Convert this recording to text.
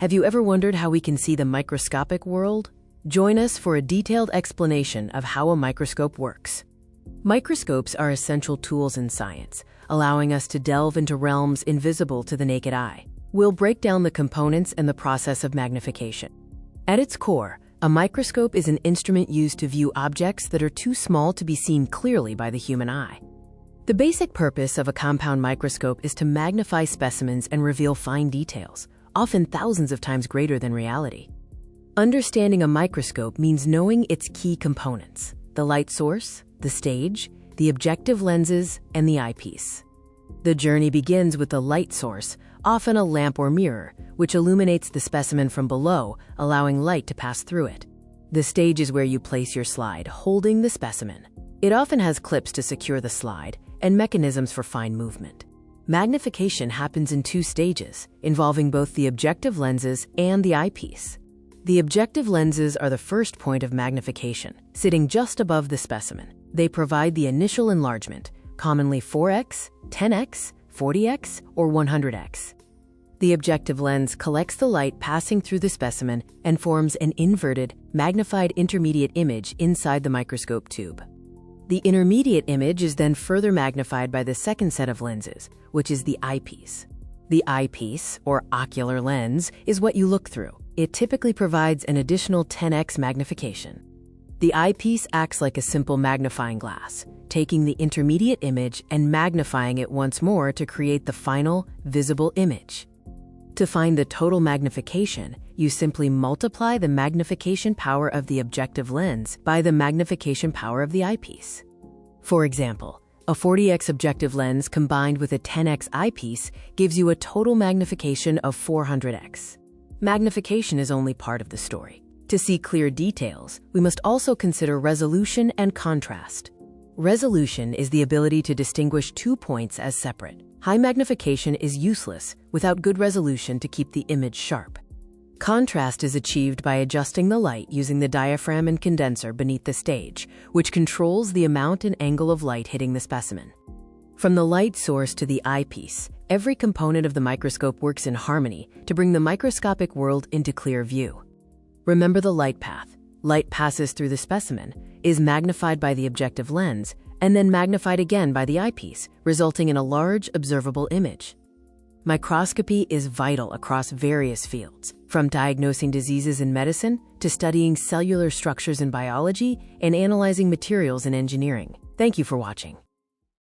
Have you ever wondered how we can see the microscopic world? Join us for a detailed explanation of how a microscope works. Microscopes are essential tools in science, allowing us to delve into realms invisible to the naked eye. We'll break down the components and the process of magnification. At its core, a microscope is an instrument used to view objects that are too small to be seen clearly by the human eye. The basic purpose of a compound microscope is to magnify specimens and reveal fine details, often thousands of times greater than reality. Understanding a microscope means knowing its key components: the light source, the stage, the objective lenses, and the eyepiece. The journey begins with the light source, often a lamp or mirror, which illuminates the specimen from below, allowing light to pass through it. The stage is where you place your slide, holding the specimen. It often has clips to secure the slide and mechanisms for fine movement. Magnification happens in two stages, involving both the objective lenses and the eyepiece. The objective lenses are the first point of magnification, sitting just above the specimen. They provide the initial enlargement, commonly 4x, 10x, 40x, or 100x. The objective lens collects the light passing through the specimen and forms an inverted, magnified intermediate image inside the microscope tube. The intermediate image is then further magnified by the second set of lenses, which is the eyepiece. The eyepiece, or ocular lens, is what you look through. It typically provides an additional 10x magnification. The eyepiece acts like a simple magnifying glass, taking the intermediate image and magnifying it once more to create the final, visible image. To find the total magnification, you simply multiply the magnification power of the objective lens by the magnification power of the eyepiece. For example, a 40x objective lens combined with a 10x eyepiece gives you a total magnification of 400x. Magnification is only part of the story. To see clear details, we must also consider resolution and contrast. Resolution is the ability to distinguish two points as separate. High magnification is useless without good resolution to keep the image sharp. Contrast is achieved by adjusting the light using the diaphragm and condenser beneath the stage, which controls the amount and angle of light hitting the specimen. From the light source to the eyepiece, every component of the microscope works in harmony to bring the microscopic world into clear view. Remember the light path. Light passes through the specimen, is magnified by the objective lens, and then magnified again by the eyepiece, resulting in a large, observable image. Microscopy is vital across various fields, from diagnosing diseases in medicine to studying cellular structures in biology and analyzing materials in engineering. Thank you for watching.